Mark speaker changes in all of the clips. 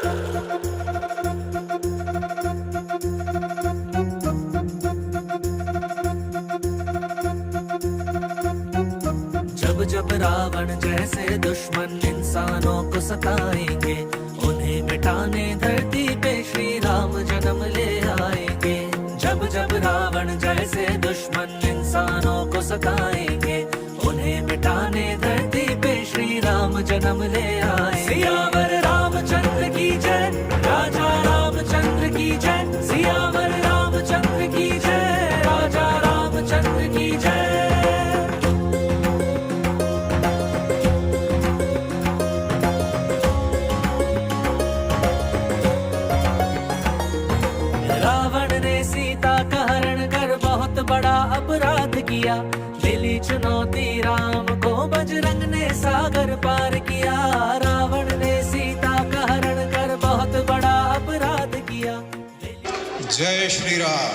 Speaker 1: जब जब रावण जैसे दुश्मन इंसानों को सताएंगे, उन्हें मिटाने धरती पे श्री राम जन्म ले आएंगे। जब जब रावण जैसे दुश्मन इंसानों को सताएंगे, उन्हें मिटाने धरती पे श्री राम जन्म ले आएंगे। सियावर रामचंद्र की जय, राजा रामचंद्र की जय। सियावर रामचंद्र की जय, राजा रामचंद्र की जय। रावण ने सीता का हरण कर बहुत बड़ा अपराध किया, मिली चुनौती राम को बजरंग ने सागर पार किया। रावण ने सीता का हरण कर बहुत बड़ा अपराध किया।
Speaker 2: जय श्री राम।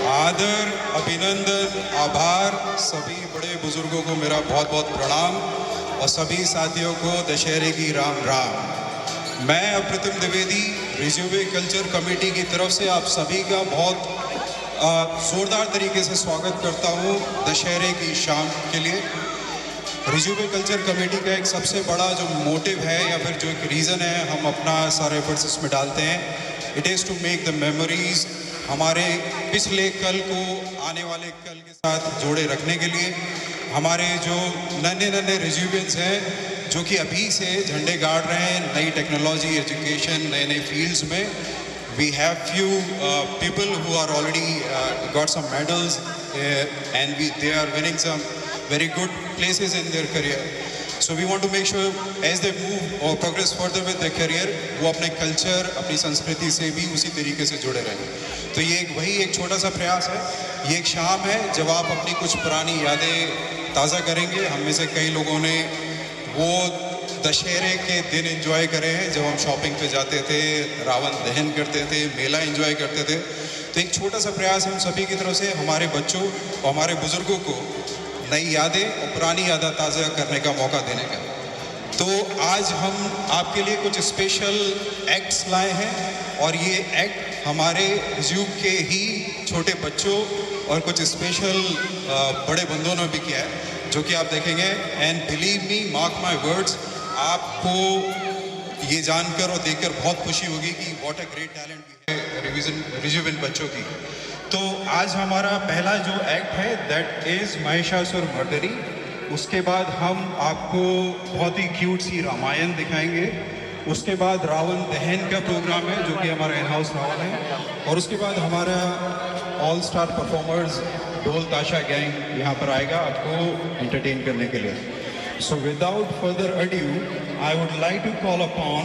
Speaker 2: आदर, अभिनंदन, आभार। सभी बड़े बुजुर्गों को मेरा बहुत बहुत प्रणाम और सभी साथियों को दशहरे की राम राम। मैं अप्रतिम द्विवेदी रिज्यूवे कल्चर कमेटी की तरफ से आप सभी का बहुत जोरदार तरीके से स्वागत करता हूं दशहरे की शाम के लिए। रिज्यूवे कल्चर कमेटी का एक सबसे बड़ा जो मोटिव है या फिर जो एक रीज़न है, हम अपना सारे एफर्ट्स इसमें डालते हैं, it is to make the memories, हमारे पिछले कल को आने वाले कल के साथ जोड़े रखने के लिए। हमारे जो नन्हे नन्हे रिज्यूवेंस हैं जो कि अभी से झंडे गाड़ रहे हैं नई टेक्नोलॉजी, एजुकेशन, नए नए फील्ड्स में। We have few people who are already got some medals and they are winning some very good places in their career. So we want to make sure as they move or progress further with their career, वो अपने culture, अपनी संस्कृति से भी उसी तरीके से जुड़े रहें। तो ये एक छोटा सा प्रयास है। ये एक शाम है जब आप अपनी कुछ पुरानी यादें ताज़ा करेंगे। हम में से कई लोगों ने वो दशहरे के दिन एंजॉय करे हैं जब हम शॉपिंग पे जाते थे, रावण दहन करते थे, मेला एंजॉय करते थे। तो एक छोटा सा प्रयास है हम सभी की तरफ से हमारे बच्चों और हमारे बुजुर्गों को नई यादें और पुरानी यादें ताज़ा करने का मौका देने का। तो आज हम आपके लिए कुछ स्पेशल एक्ट्स लाए हैं और ये एक्ट हमारे ज़ू के ही छोटे बच्चों और कुछ स्पेशल बड़े बंदों ने भी किया है, जो कि आप देखेंगे। And believe me, mark my words, आपको ये जानकर और देखकर बहुत खुशी होगी कि व्हाट अ ग्रेट टैलेंट है रिज्यूवेंट बच्चों की। तो आज हमारा पहला जो एक्ट है दैट इज़ महिषासुर मर्दनी। उसके बाद हम आपको बहुत ही क्यूट सी रामायण दिखाएंगे। उसके बाद रावण दहन का प्रोग्राम है जो कि हमारा इन हाउस रावण है। और उसके बाद हमारा ऑल स्टार परफॉर्मर्स ढोल ताशा गैंग यहाँ पर आएगा आपको एंटरटेन करने के लिए। So without further adieu I would like to call upon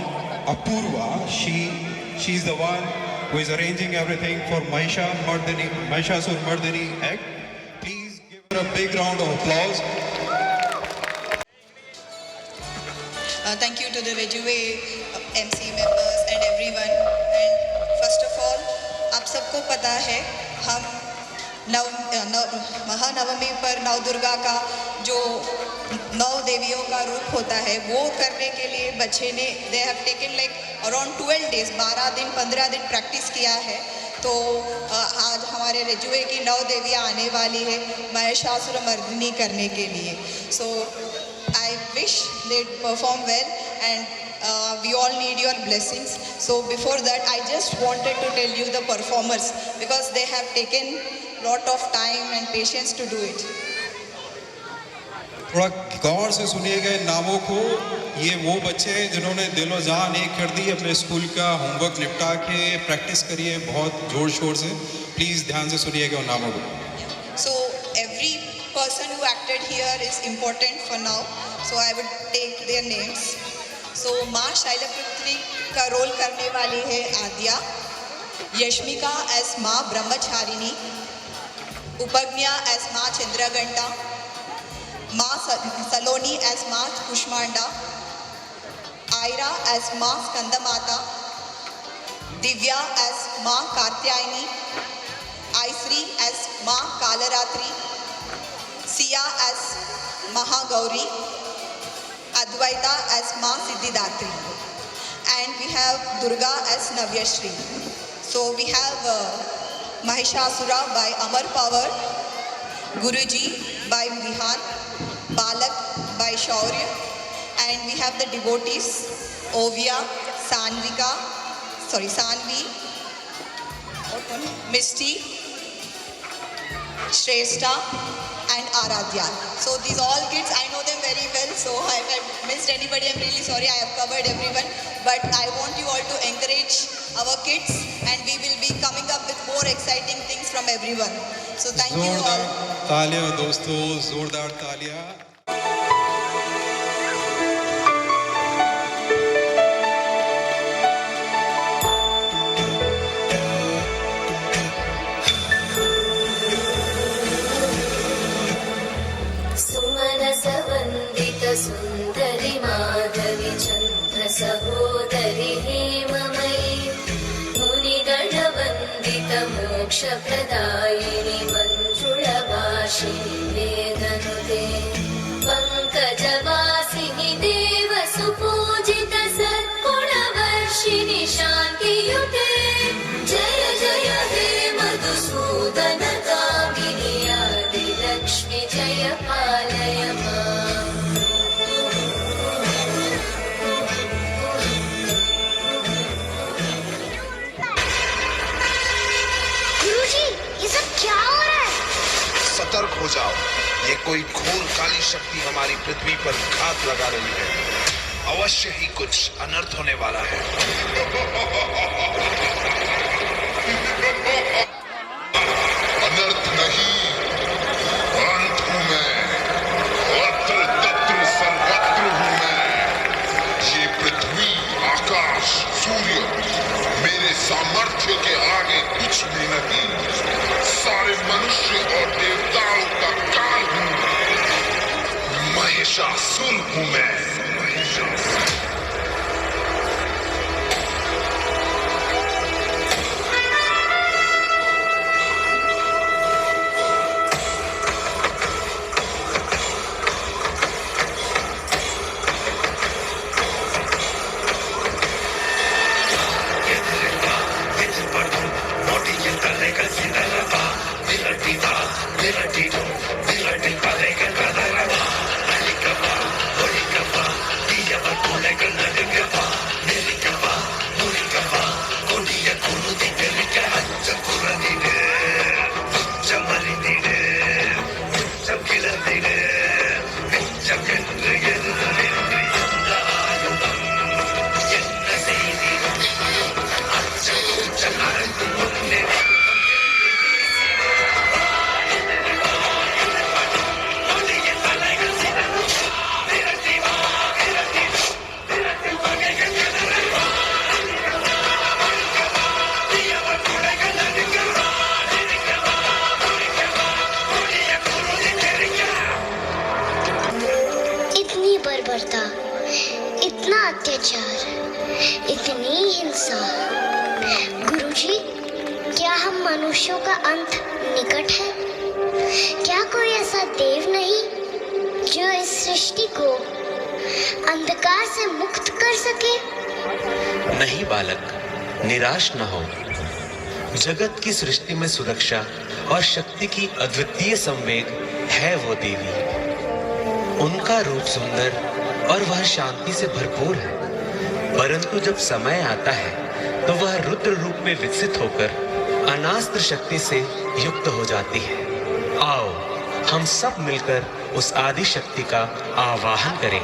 Speaker 2: Apurva. She is the one who is arranging everything for Mahishasur Mardani Act. Please give her a big round of applause.
Speaker 3: Thank you to the Rejuve MC members and everyone. And first of all, आप सबको पता है हम महानवमी पर नव दुर्गा का जो 9 देवियों का रूप होता है वो करने के लिए बच्चे ने they have taken like around 12 days, 12 दिन 15 दिन प्रैक्टिस किया है। तो आज हमारे रिजुए की 9 देवियाँ आने वाली है महिषासुर मर्दिनी करने के लिए। So I wish they perform well and we all need your blessings. So before that I just wanted to tell you the performers because they have taken lot of time and patience to do it.
Speaker 2: थोड़ा गौर से सुनिएगा इन नामों को। ये वो बच्चे हैं जिन्होंने दिलो जान एक कर दी, अपने स्कूल का होमवर्क निपटा के प्रैक्टिस करिए बहुत जोर शोर से। प्लीज़ ध्यान से सुनिएगा उन नामों को।
Speaker 3: So every person who acted here is important for now. So I would take their names. So माँ शैलपुत्री का रोल करने वाली है आद्या, यश्मिका एस माँ ब्रह्मचारिणी, उपज्ञा एस माँ चंद्रघंटा, माँ सलोनी एस माँ कुष्मांडा, आयरा एस माँ स्कंदमाता, दिव्या एस माँ कार्त्यायनी, आयश्री एस माँ कालरात्रि, सिया एस महागौरी, अद्वैता एस माँ Siddhidatri. and we have Durga as Navyashri. So we have Mahishasura by Amar Power, Guruji by Vihan, Balak by Shaurya, and we have the devotees Ovia, Sanvi, Misty, Shrestha and Aradhya. So these all kids, I know them very well, so if I missed anybody, I'm really sorry. I have covered everyone, but I want you all to encourage our kids, and we will be coming up with more exciting things from everyone. So thank you
Speaker 2: जोरदार
Speaker 3: all.
Speaker 2: तालियां दोस्तों, जोरदार तालियां।
Speaker 4: सुमनसवन्दित सुन्दरि माधवि चन्द्र सहोदरि हेममयि मुनिगणवन्दित मोक्षप्रदायिनि मञ्जुळभाषिणि वेदनुते पङ्कजवासिनि देवसुपूजित सद्गुणवर्षिणि शान्तियुते जय जय हे मधुसूदन कामिनि आदिलक्ष्मि जय पालय माम्।
Speaker 5: गुरुजी, ये सब क्या हो रहा है?
Speaker 6: सतर्क हो जाओ, ये कोई घोर काली शक्ति हमारी पृथ्वी पर घात लगा रही है। अवश्य ही कुछ अनर्थ होने वाला है।
Speaker 7: अनर्थ नहीं, अंत हूं मैं, अत्र तत्र सर्वत्र हूं मैं। ये पृथ्वी, आकाश, सूर्य मेरे सामर्थ्य के आगे कुछ भी नहीं। सारे मनुष्य और देवताओं का काल हूं। महिषासुर हूं मैं।
Speaker 5: बर्बरता, इतना अत्याचार, इतनी हिंसा। गुरुजी, क्या हम मनुष्यों का अंत निकट है? क्या कोई ऐसा देव नहीं जो इस सृष्टि को अंधकार से मुक्त कर सके?
Speaker 8: नहीं बालक, निराश न हो। जगत की सृष्टि में सुरक्षा और शक्ति की अद्वितीय संवेग है वो देवी। उनका रूप सुंदर और वह शांति से भरपूर है, परंतु जब समय आता है तो वह रुद्र रूप में विकसित होकर अनास्त्र शक्ति से युक्त हो जाती है। आओ हम सब मिलकर उस आदि शक्ति का आवाहन करें।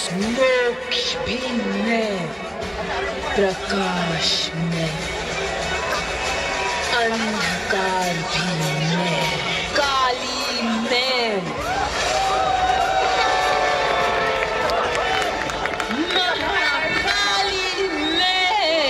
Speaker 9: मोक्ष भी मैं, प्रकाश में, अंधकार भी मैं, काली मैं, महाकाली मैं।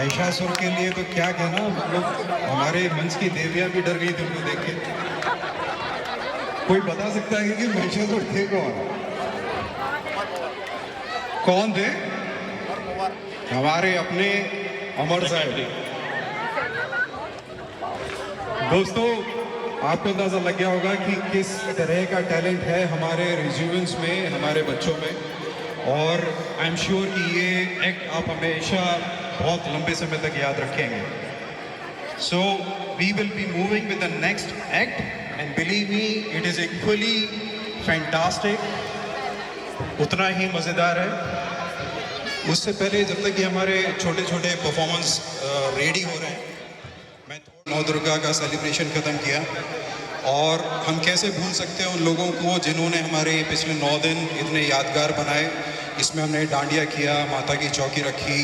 Speaker 2: महिषासुर के लिए तो क्या कहना, मतलब हमारे मंच की देवियां भी डर गई थी उनको देख के। कोई बता सकता है कि महिषासुर थे कौन? कौन थे? हमारे अपने अमर साहब। दोस्तों, आपको अंदाजा लग गया होगा कि किस तरह का टैलेंट है हमारे रिज्यूमेंट्स में, हमारे बच्चों में, और आई एम श्योर कि ये एक्ट आप हमेशा बहुत लंबे समय तक याद रखेंगे। So we will be moving with the next act and believe me it is equally fantastic, उतना ही मज़ेदार है। उससे पहले जब तक कि हमारे छोटे छोटे परफॉर्मेंस रेडी हो रहे हैं, मैं नौ दुर्गा का सेलिब्रेशन ख़त्म किया, और हम कैसे भूल सकते हैं उन लोगों को जिन्होंने हमारे पिछले 9 दिन इतने यादगार बनाए। इसमें हमने डांडिया किया, माता की चौकी रखी,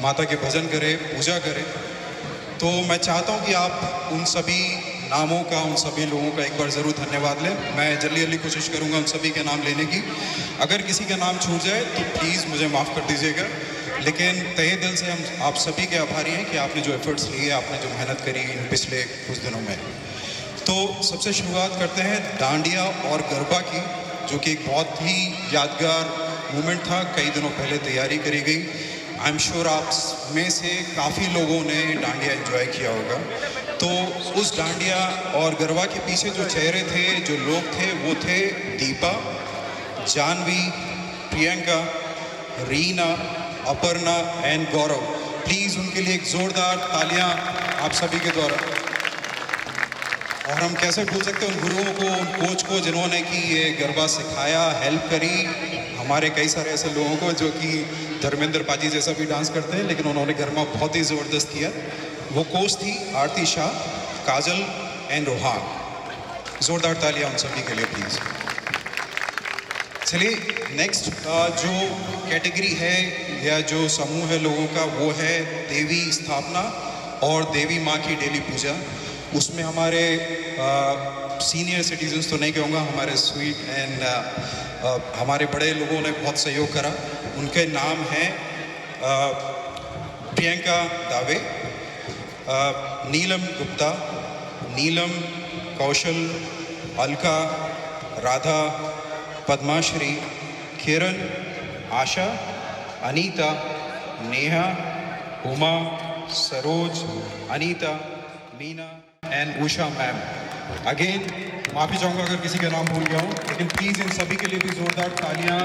Speaker 2: माता के भजन करे, पूजा करे। तो मैं चाहता हूँ कि आप उन सभी नामों का, उन सभी लोगों का एक बार ज़रूर धन्यवाद लें। मैं जल्दी जल्दी कोशिश करूँगा उन सभी के नाम लेने की। अगर किसी का नाम छूट जाए तो प्लीज़ मुझे माफ़ कर दीजिएगा, लेकिन तहे दिल से हम आप सभी के आभारी हैं कि आपने जो एफर्ट्स लिए, आपने जो मेहनत करी इन पिछले कुछ दिनों में। तो सबसे शुरुआत करते हैं डांडिया और गरबा की, जो कि एक बहुत ही यादगार मोमेंट था। कई दिनों पहले तैयारी करी गई। आई एम श्योर आप में से काफ़ी लोगों ने डांडिया एंजॉय किया होगा। तो उस डांडिया और गरबा के पीछे जो चेहरे थे, जो लोग थे, वो थे दीपा, जानवी, प्रियंका, रीना, अपर्णा एंड गौरव। प्लीज़ उनके लिए एक ज़ोरदार तालियां आप सभी के द्वारा। और हम कैसे भूल सकते हैं उन गुरुओं को, उन कोच को जिन्होंने कि ये गरबा सिखाया, हेल्प करी। हमारे कई सारे ऐसे लोगों को जो कि धर्मेंद्र पाजी जैसा भी डांस करते हैं, लेकिन उन्होंने गरबा बहुत ही ज़बरदस्त किया। वो कोच थी आरती शाह, काजल एंड रोहान। ज़ोरदार तालियां उन सभी के लिए प्लीज़। चलिए नेक्स्ट जो कैटेगरी है या जो समूह है लोगों का, वो है देवी स्थापना और देवी माँ की डेली पूजा। उसमें हमारे सीनियर सिटीजन्स तो नहीं कहूँगा, हमारे स्वीट एंड हमारे बड़े लोगों ने बहुत सहयोग करा। उनके नाम हैं Priyanka Dawe, Neelam Gupta, Neelam, Kaushal, Alka, Radha, Padmashri, Kiran, Asha, Anita, Neha, Uma, Saroj, Anita, Meena and Usha ma'am. Again माफ़ी चाहूँगा अगर किसी का नाम भूल गया हूँ, लेकिन प्लीज़ इन सभी के लिए भी ज़ोरदार तालियाँ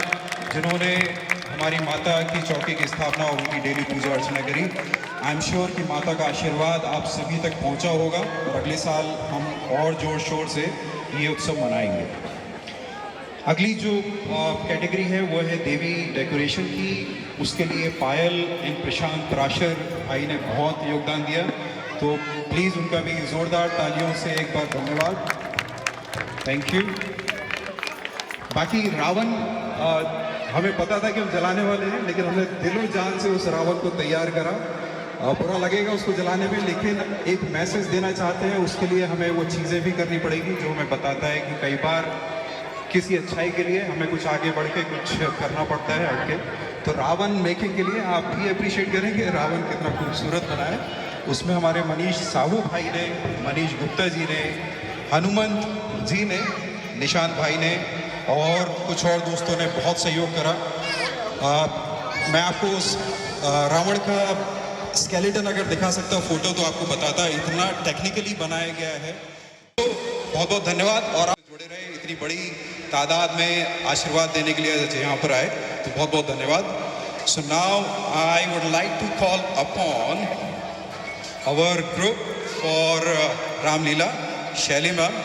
Speaker 2: जिन्होंने हमारी माता की चौकी की स्थापना और उनकी डेली पूजा अर्चना करी। आई एम श्योर कि माता का आशीर्वाद आप सभी तक पहुँचा होगा और अगले साल हम और ज़ोर शोर से ये उत्सव मनाएंगे। अगली जो कैटेगरी है वो है देवी डेकोरेशन की। उसके लिए पायल एंड प्रशांत पराशर भाई ने बहुत योगदान दिया, तो प्लीज़ उनका भी ज़ोरदार तालियों से एक बार धन्यवाद। Thank you. बाकी रावण हमें पता था कि हम जलाने वाले हैं, लेकिन हमने दिलो जान से उस रावण को तैयार करा। बुरा लगेगा उसको जलाने में, लेकिन एक मैसेज देना चाहते हैं, उसके लिए हमें वो चीज़ें भी करनी पड़ेगी जो हमें बताता है कि कई बार किसी अच्छाई के लिए हमें कुछ आगे बढ़ के कुछ करना पड़ता है हट के। तो रावण मेकिंग के लिए आप भी अप्रिशिएट करेंगे रावण कितना खूबसूरत बना है। उसमें हमारे मनीष साहू भाई ने, मनीष गुप्ता जी ने, हनुमंत जी ने, निशांत भाई ने और कुछ और दोस्तों ने बहुत सहयोग करा। मैं आपको उस रावण का स्केलेटन अगर दिखा सकता फोटो तो आपको बताता, इतना टेक्निकली बनाया गया है। तो बहुत बहुत धन्यवाद, और आप जुड़े रहे, इतनी बड़ी तादाद में आशीर्वाद देने के लिए यहाँ पर आए, तो बहुत बहुत धन्यवाद। So now I would like to call upon our group for Ramlila, Shelly ma'am.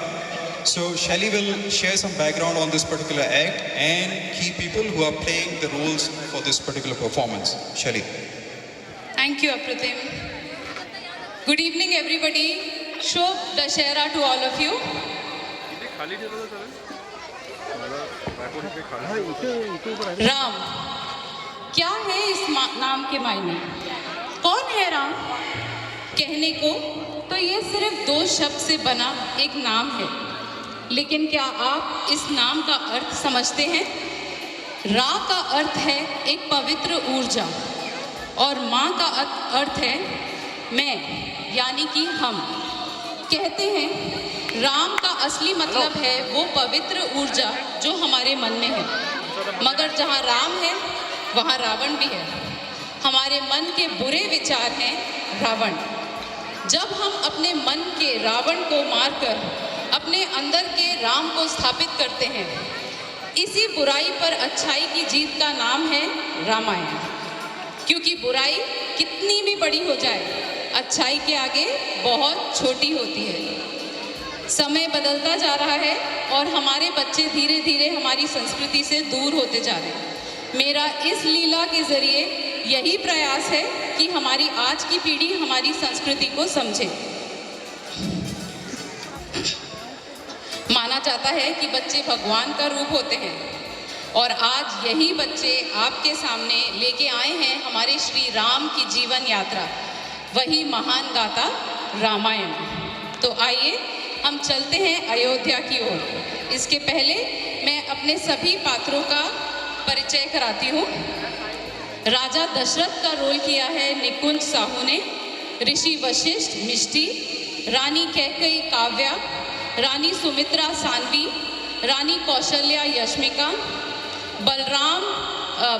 Speaker 2: So Shelly will share some background on this particular act and key people who are playing the roles for this particular performance. Shelly.
Speaker 10: Thank you, Apratim. Good evening, everybody. Shubh Dashera to all of you. Ram, क्या है इस नाम के मायने? कौन है राम? कहने को तो ये सिर्फ 2 शब्द से बना एक नाम है, लेकिन क्या आप इस नाम का अर्थ समझते हैं? रा का अर्थ है एक पवित्र ऊर्जा और माँ का अर्थ है मैं, यानी कि हम। कहते हैं राम का असली मतलब है वो पवित्र ऊर्जा जो हमारे मन में है, मगर जहाँ राम है वहाँ रावण भी है। हमारे मन के बुरे विचार हैं रावण। जब हम अपने मन के रावण को मारकर अपने अंदर के राम को स्थापित करते हैं, इसी बुराई पर अच्छाई की जीत का नाम है रामायण। क्योंकि बुराई कितनी भी बड़ी हो जाए, अच्छाई के आगे बहुत छोटी होती है। समय बदलता जा रहा है और हमारे बच्चे धीरे धीरे हमारी संस्कृति से दूर होते जा रहे हैं। मेरा इस लीला के जरिए यही प्रयास है कि हमारी आज की पीढ़ी हमारी संस्कृति को समझे। माना जाता है कि बच्चे भगवान का रूप होते हैं और आज यही बच्चे आपके सामने लेके आए हैं हमारे श्री राम की जीवन यात्रा, वही महान गाथा रामायण। तो आइए हम चलते हैं अयोध्या की ओर। इसके पहले मैं अपने सभी पात्रों का परिचय कराती हूँ। राजा दशरथ का रोल किया है निकुंज साहू ने, ऋषि वशिष्ठ मिष्टी, रानी कैकेयी काव्या, रानी सुमित्रा सानवी, रानी कौशल्या यश्मिका, बलराम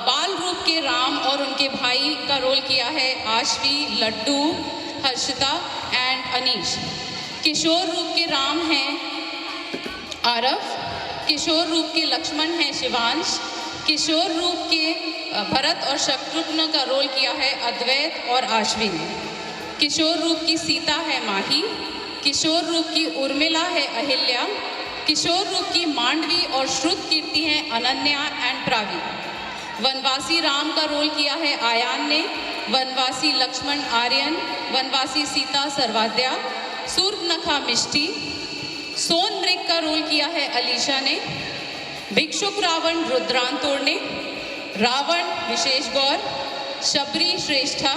Speaker 10: बाल रूप के राम और उनके भाई का रोल किया है आशवी, लड्डू, हर्षिता एंड अनीश। किशोर रूप के राम हैं आरव, किशोर रूप के लक्ष्मण हैं शिवांश, किशोर रूप के भरत और शत्रुघ्न का रोल किया है अद्वैत और आश्विन। किशोर रूप की सीता है माही, किशोर रूप की उर्मिला है अहिल्या, किशोर रूप की मांडवी और श्रुत कीर्ति हैं अनन्या एंड प्रावी। वनवासी राम का रोल किया है आयान ने, वनवासी लक्ष्मण आर्यन, वनवासी सीता सर्वाद्या, सूर्पनखा मिष्टी, सोनमृग का रोल किया है अलीशा ने, भिक्षुक रावण रुद्रांतोड़ ने, रावण विशेष गौर, शबरी श्रेष्ठा,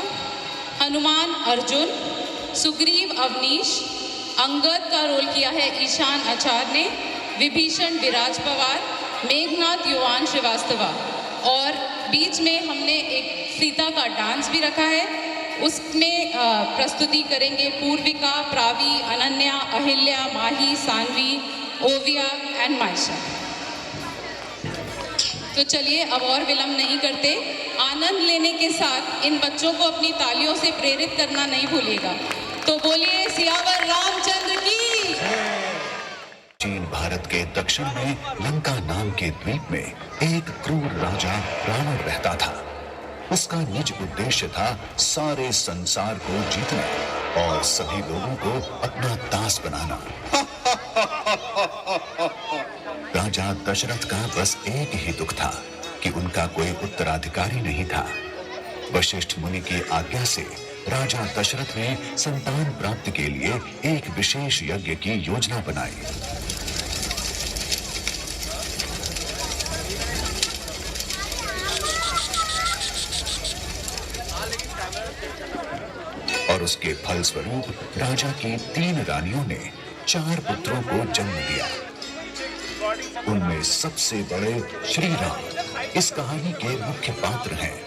Speaker 10: हनुमान अर्जुन, सुग्रीव अवनीश, अंगद का रोल किया है ईशान आचार्य ने, विभीषण विराज पवार, मेघनाथ युवान श्रीवास्तवा। और बीच में हमने एक सीता का डांस भी रखा है, उसमें प्रस्तुति करेंगे पूर्विका, प्रावी, अनन्या, अहिल्या, माही, सानवी, ओविया एंड मायशा। तो चलिए अब और विलंब नहीं करते, आनंद लेने के साथ इन बच्चों को अपनी तालियों से प्रेरित करना नहीं भूलिएगा। तो बोलिए सियावर रामचंद्र की।
Speaker 11: चीन भारत के दक्षिण में लंका नाम के द्वीप में एक क्रूर राजा रावण रहता था। उसका निज उद्देश्य था सारे संसार को जीतना और सभी लोगों को अपना दास बनाना। राजा दशरथ का बस एक ही दुख था कि उनका कोई उत्तराधिकारी नहीं था। वशिष्ठ मुनि की आज्ञा से राजा दशरथ ने संतान प्राप्ति के लिए एक विशेष यज्ञ की योजना बनाई। और उसके फलस्वरूप राजा की 3 रानियों ने 4 पुत्रों को जन्म दिया। उनमें सबसे बड़े श्री राम इस कहानी के मुख्य पात्र हैं।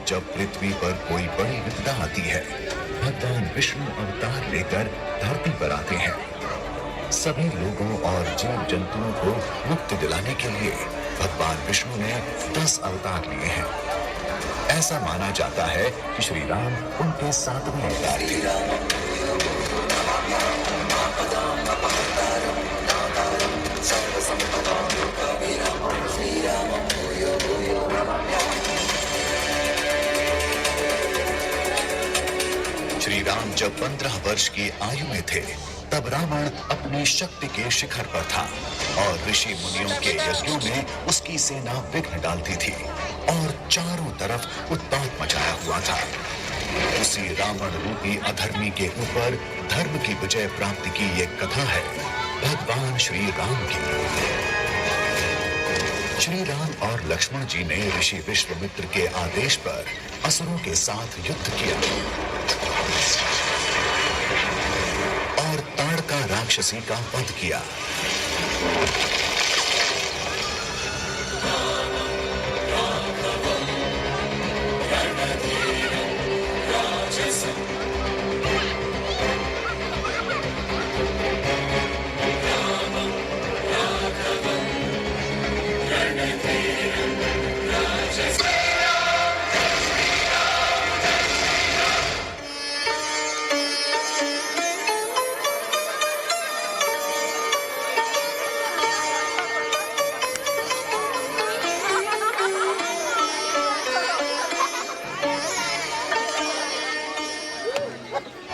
Speaker 11: जब पृथ्वी पर कोई बड़ी विपदा आती है, भगवान विष्णु अवतार लेकर धरती पर आते हैं। सभी लोगों और जीव जंतुओं को मुक्ति दिलाने के लिए भगवान विष्णु ने 10 अवतार लिए हैं। ऐसा माना जाता है कि श्री राम उनके 7वें अवतार थे। श्री राम जब 15 वर्ष की आयु में थे, तब रावण अपनी शक्ति के शिखर पर था और ऋषि मुनियों के यज्ञों में उसकी सेना विघ्न डालती थी। और चारों तरफ उत्पात मचाया हुआ था। उसी रावण रूपी अधर्मी के ऊपर धर्म की विजय प्राप्ति की ये कथा है भगवान श्री राम की। श्री राम और लक्ष्मण जी ने ऋषि विश्वामित्र के आदेश पर असुरों के साथ युद्ध किया और ताड़का राक्षसी का वध किया।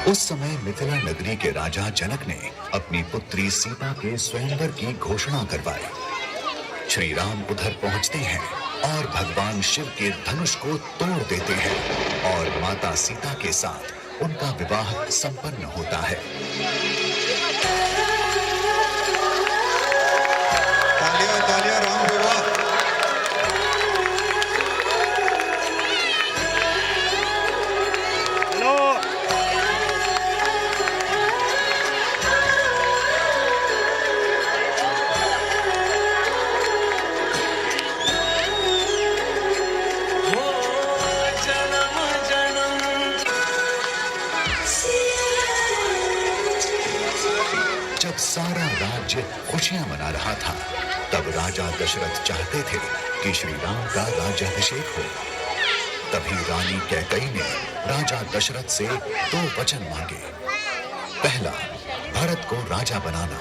Speaker 11: उस समय मिथिला नगरी के राजा जनक ने अपनी पुत्री सीता के स्वयंवर की घोषणा करवाई। श्री राम उधर पहुंचते हैं और भगवान शिव के धनुष को तोड़ देते हैं और माता सीता के साथ उनका विवाह संपन्न होता है।
Speaker 2: तालियां तालियां राम विवाह।
Speaker 11: जब सारा राज्य खुशियां मना रहा था, तब राजा दशरथ चाहते थे कि श्री राम का राज्याभिषेक हो। तभी रानी कैकेयी ने राजा दशरथ से 2 वचन मांगे। पहला, भरत को राजा बनाना।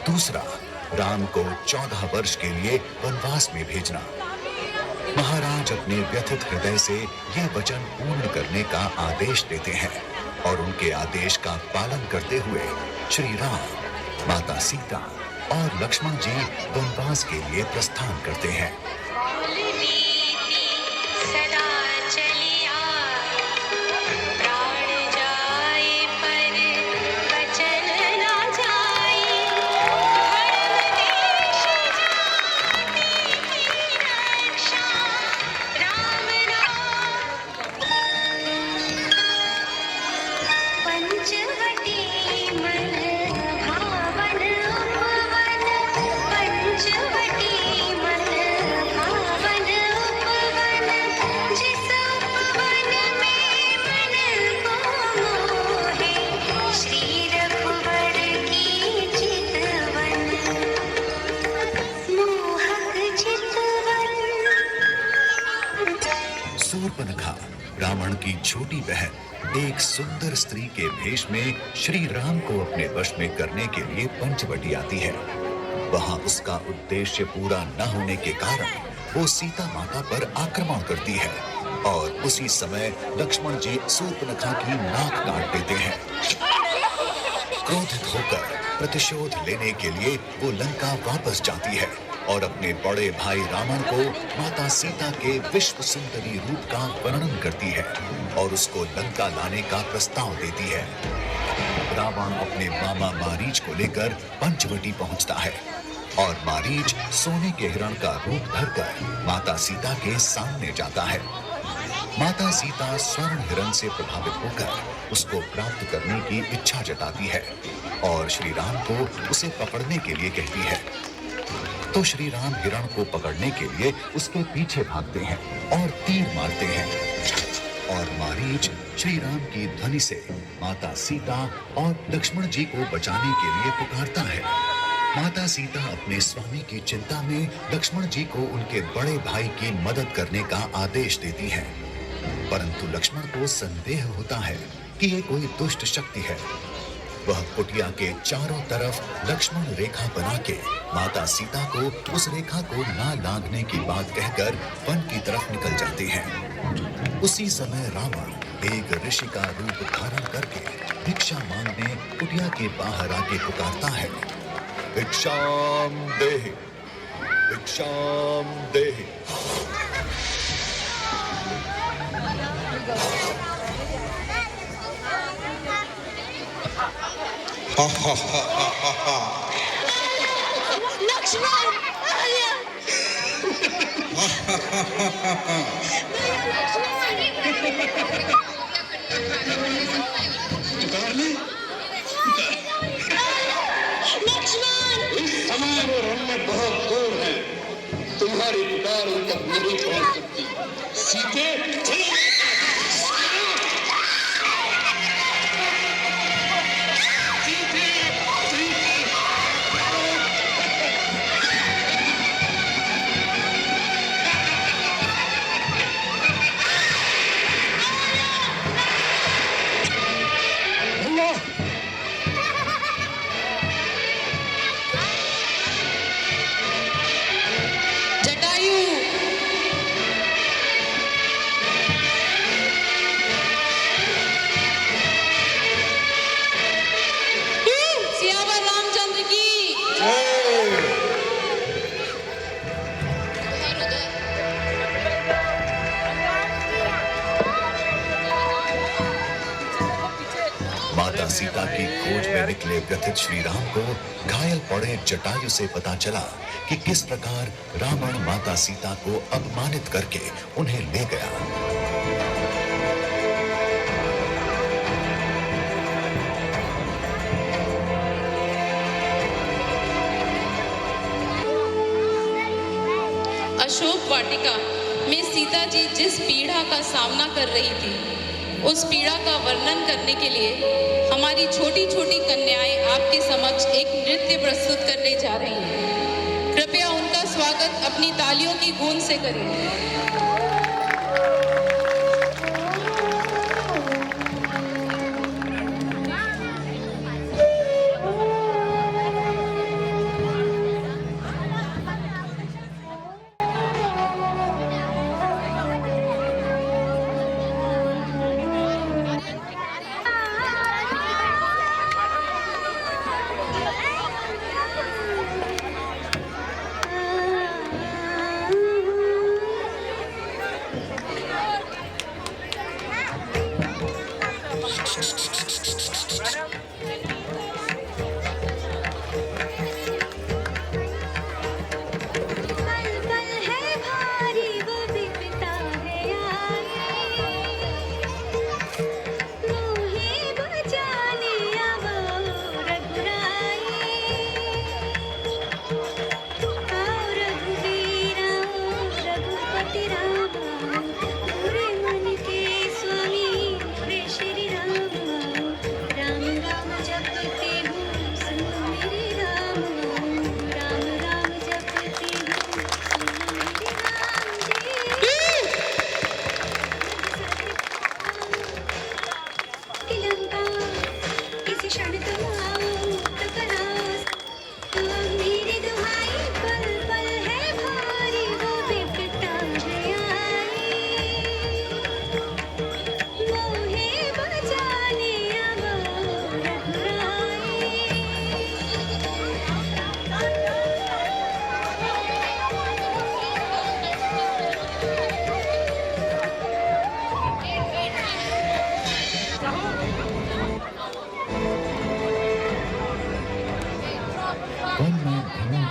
Speaker 11: दूसरा, राम को 14 वर्ष के लिए वनवास में भेजना। महाराज अपने व्यथित हृदय से यह वचन पूर्ण करने का आदेश देते हैं और उनके आदेश का पालन करते हुए श्री राम, माता सीता और लक्ष्मण जी वनवास के लिए प्रस्थान करते हैं। शूर्पणखा, रावण की छोटी बहन, एक सुंदर स्त्री के भेष में श्री राम को अपने वश में करने के लिए पंचवटी आती है। वहां उसका उद्देश्य पूरा न होने के कारण वो सीता माता पर आक्रमण करती है और उसी समय लक्ष्मण जी शूर्पणखा की नाक काट देते हैं। क्रोधित होकर प्रतिशोध लेने के लिए वो लंका वापस जाती है और अपने बड़े भाई रावण को माता सीता के विश्व सुंदरी रूप का वर्णन करती है और उसको लंका लाने का प्रस्ताव देती है। रावण अपने मामा मारीच को लेकर पंचवटी पहुंचता है और मारीच सोने के हिरण का रूप धरकर माता सीता के सामने जाता है। माता सीता स्वर्ण हिरण से प्रभावित होकर उसको प्राप्त करने की इच्छा जताती है और श्री राम को उसे पकड़ने के लिए कहती है। तो श्री राम हिरण को पकड़ने के लिए उसके पीछे भागते हैं और तीर मारते हैं और मारीच श्री राम की ध्वनि से माता सीता और लक्ष्मण जी को बचाने के लिए पुकारता है। माता सीता अपने स्वामी की चिंता में लक्ष्मण जी को उनके बड़े भाई की मदद करने का आदेश देती है, परंतु लक्ष्मण को संदेह होता है कि ये कोई दुष्ट शक्ति है। वह कुटिया के चारों तरफ लक्ष्मण रेखा बना के माता सीता को उस रेखा को ना लांघने की बात कहकर वन की तरफ निकल जाते हैं। उसी समय रावण एक ऋषि का रूप धारण करके भिक्षा मांगने कुटिया के बाहर आके पुकारता है, भिक्षाम देहि, भिक्षाम देहि।
Speaker 2: हा हा हा हा हा।
Speaker 5: लक्ष्मण
Speaker 7: समय और हम बहुत दूर है, तुम्हारी पुकार उन तक नहीं पहुंच सकती। सीते
Speaker 10: जटायु, सियावर रामचंद्र की।
Speaker 11: माता सीता की खोज में निकले व्यथित श्री राम को घायल पड़े जटायु से पता चला कि किस प्रकार रावण माता सीता को अपमानित करके उन्हें ले गया।
Speaker 10: अशोक वाटिका में सीता जी जिस पीड़ा का सामना कर रही थी, उस पीड़ा का वर्णन करने के लिए हमारी छोटी छोटी कन्याएं आपके समक्ष एक नृत्य प्रस्तुत करने जा रही हैं। कृपया उनका स्वागत अपनी तालियों की गूंज से करें।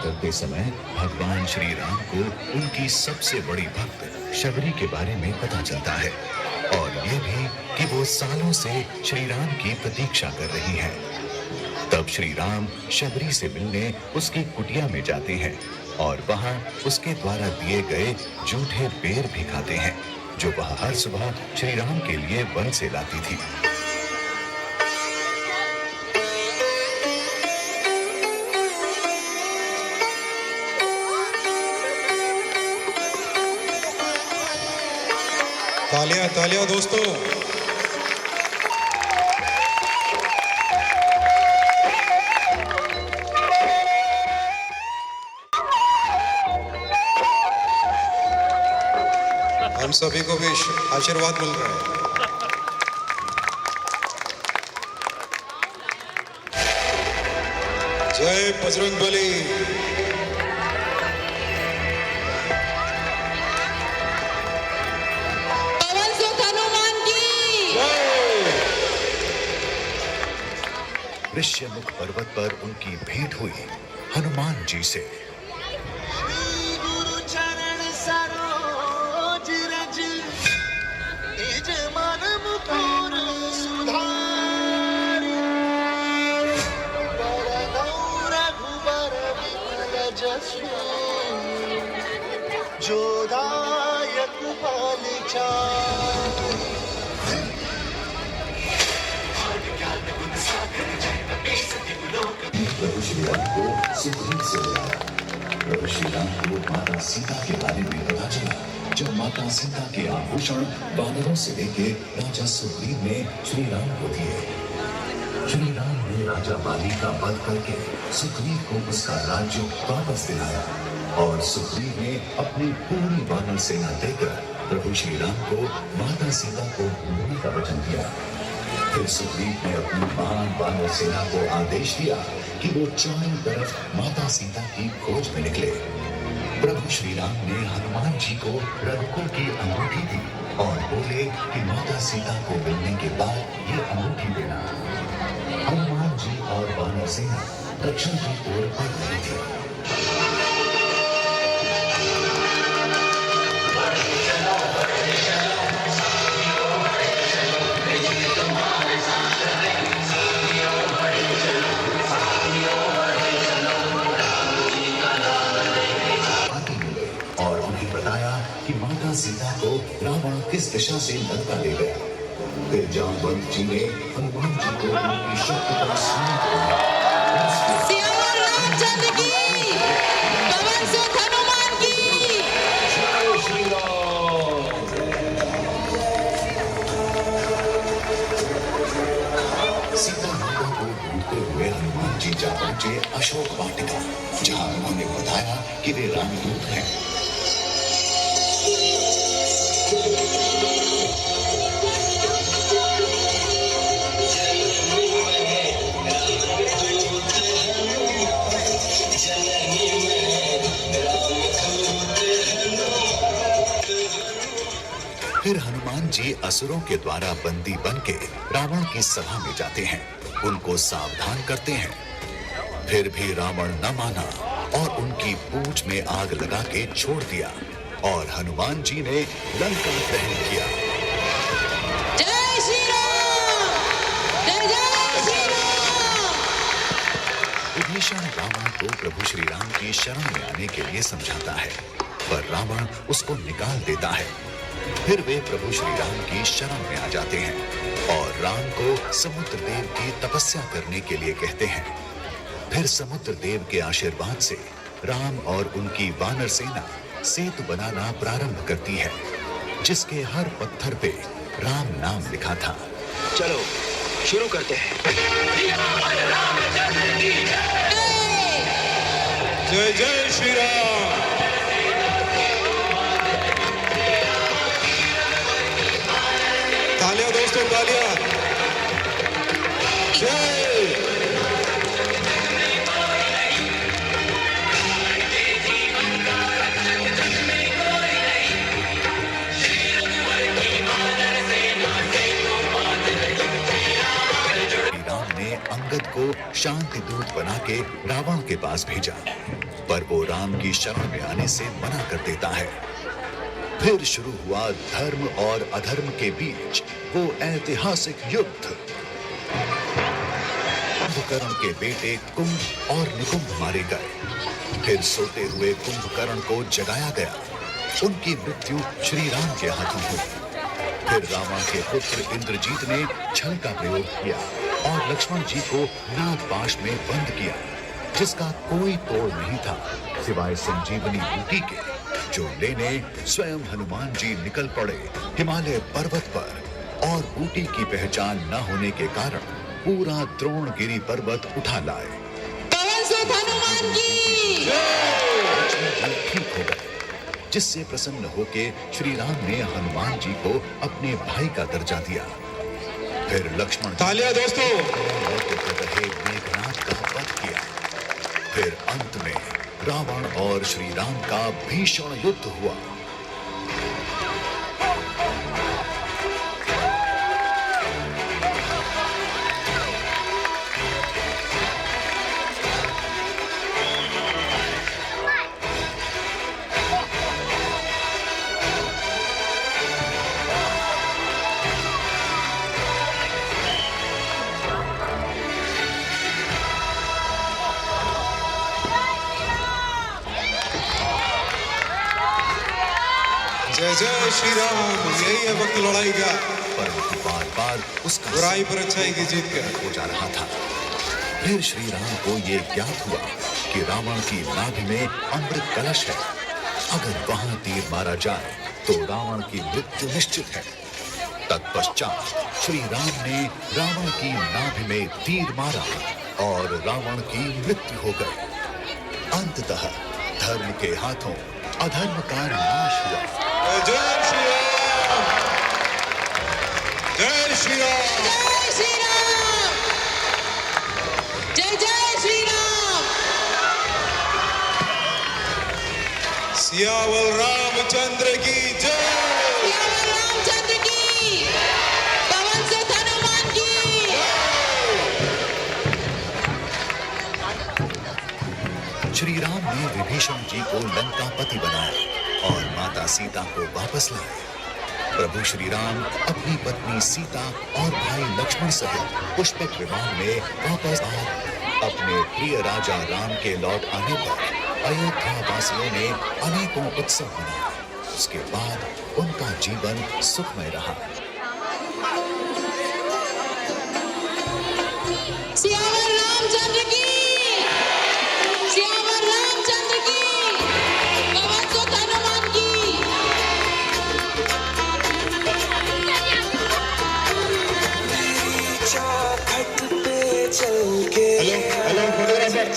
Speaker 11: करते समय भगवान श्री राम को उनकी सबसे बड़ी भक्त शबरी के बारे में पता चलता है और ये भी कि वो सालों से श्री राम की प्रतीक्षा कर रही हैं। तब श्री राम शबरी से मिलने उसकी कुटिया में जाते हैं और वहां उसके द्वारा दिए गए जूठे बेर भी खाते हैं जो वह हर सुबह श्री राम के लिए वन से लाती थी।
Speaker 2: तालियां तालियां दोस्तों। हम सभी को भी आशीर्वाद मिल रहा है। जय बजरंगबली।
Speaker 10: पवन सुत हनुमान की
Speaker 11: ऋष्यमुख पर्वत पर उनकी भेंट हुई हनुमान जी से।
Speaker 12: गुरु चरण सरोज रज निज मन मुकुर सुधारि बरनौ रघुबर विमल जसु जो दायक फल चारि।
Speaker 11: प्रभु श्री राम को सुग्रीव से बुलाया। प्रभु श्री राम को माता सीता के बारे में पता चला जब माता सीता के आभूषण बानरों से लेके राजा सुग्रीव ने श्री राम को दिए। श्री राम ने राजा बाली का वध करके सुग्रीव को उसका राज्य वापस दिलाया और सुग्रीव ने अपनी पूरी वानर सेना देकर प्रभु श्री राम को माता सीता को ढूंढने का वचन दिया। फिर सुग्रीव ने अपनी महान वानर सेना को आदेश दिया कि वो चारों तरफ माता सीता की खोज में निकले। प्रभु श्री राम ने हनुमान जी को रघुकुल की अंगूठी दी और बोले कि माता सीता को मिलने के बाद ये अंगूठी देना। हनुमान जी और वानर सेना दक्षिण की ओर बढ़ रही थी। कि माता सीता को रावण किस दिशा से लंका ले गया। फिर जामवंत जी ने हनुमान जी को उनकी शक्ति का स्मरण कराया। सीता माता को ढूंढते हुए हनुमान जी जा पहुंचे अशोक वाटिका, जहां उन्होंने बताया कि वे रामदूत हैं। फिर हनुमान जी असुरों के द्वारा बंदी बनके रावण की सभा में जाते हैं, उनको सावधान करते हैं। फिर भी रावण न माना और उनकी पूंछ में आग लगा के छोड़ दिया और हनुमान जी ने लंका दहन किया।
Speaker 9: जय श्री राम, जय जय श्री राम।
Speaker 11: विभीषण रावण को प्रभु श्री राम की शरण में आने के लिए समझाता है, पर रावण उसको निकाल देता है। फिर वे प्रभु श्री राम की शरण में आ जाते हैं और राम को समुद्र देव की तपस्या करने के लिए कहते हैं। फिर समुद्र देव के आशीर्वाद से राम और उनकी वानर सेना सेतु बनाना प्रारंभ करती है, जिसके हर पत्थर पे राम नाम लिखा था।
Speaker 12: चलो शुरू करते हैं।
Speaker 2: जय जय श्री राम। तालियां दोस्तों, तालियां। जय।
Speaker 11: अंगद को शांति दूत बना के रावण के पास भेजा, पर वो राम की शरण में आने से मना कर देता है। फिर शुरू हुआ धर्म और अधर्म के बीच वो ऐतिहासिक युद्ध। कुंभकर्ण के बेटे कुंभ और निकुंभ मारे गए। फिर सोते हुए कुंभकर्ण को जगाया गया, उनकी मृत्यु श्री राम के हाथों हुई। फिर रावण के पुत्र इंद्रजीत ने छल का प्रयोग किया और लक्ष्मण जी को नागपाश में बंद किया, जिसका कोई तोड़ नहीं था सिवाय संजीवनी बूटी के, जो लेने स्वयं हनुमान जी निकल पड़े हिमालय पर्वत पर। और बूटी की पहचान न होने के कारण पूरा द्रोणगिरी पर्वत उठा लाए।
Speaker 9: हनुमान जी
Speaker 11: ठीक हो गए, जिससे प्रसन्न होके श्री राम ने हनुमान जी को अपने भाई का दर्जा दिया। फिर लक्ष्मण
Speaker 2: तालियां दोस्तों।
Speaker 11: मेघनाथ का वध किया। फिर अंत में रावण और श्री राम का भीषण युद्ध हुआ।
Speaker 2: जय जय श्री राम। यही है वक्त लड़ाई का।
Speaker 11: परंतु बार बार उसका
Speaker 2: बुराई पर अच्छाई की जीत का
Speaker 11: हो जा रहा था। फिर श्री राम को ये ज्ञात हुआ कि रावण की नाभि में अमृत कलश है। अगर वहां तीर मारा जाए तो रावण की मृत्यु निश्चित है। तत्पश्चात श्री राम ने रावण की नाभि में तीर मारा और रावण की मृत्यु हो गई। अंततः धर्म के हाथों अधर्म का नाश हुआ।
Speaker 2: जय श्री राम। जय श्री राम।
Speaker 9: जय श्री राम। जय जय श्री राम।
Speaker 2: सियावर रामचंद्र की जय।
Speaker 9: सियावर रामचंद्र की। पवन सुत हनुमान की।
Speaker 11: श्री राम ने विभीषण जी को लंकापति बनाया और माता सीता को वापस लाए। प्रभु श्री राम अपनी पत्नी सीता और भाई लक्ष्मण सहित पुष्पक विमान में वापस आए। अपने प्रिय राजा राम के लौट आने पर अयोध्या वासियों ने अनेकों उत्सव मनाए। उसके बाद उनका जीवन सुखमय रहा।
Speaker 9: सियावर रामचंद्र की। सियावर रामचंद्र की। पवन सुत हनुमान की।
Speaker 7: हेलो फोटोग्राफर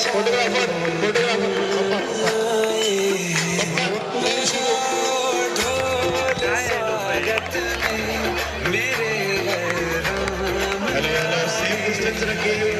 Speaker 7: सेफ डिस्टेंस रखिए।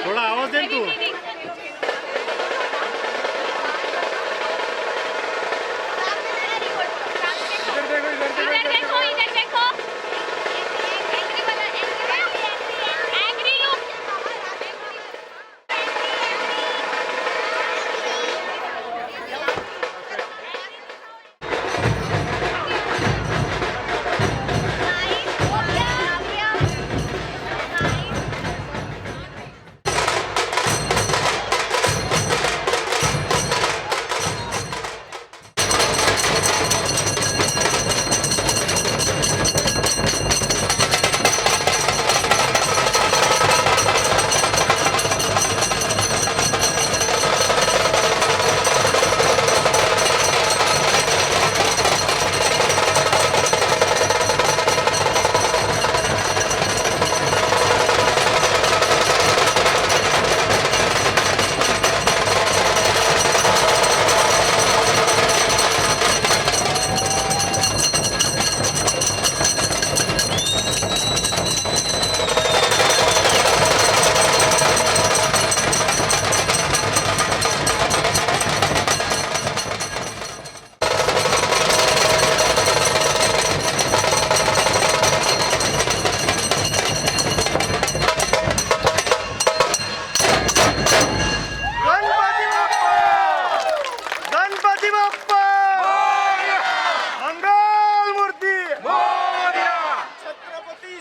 Speaker 7: थोड़ा आवाज दे तू।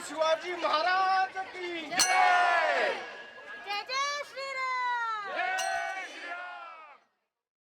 Speaker 12: शिवाजी महाराज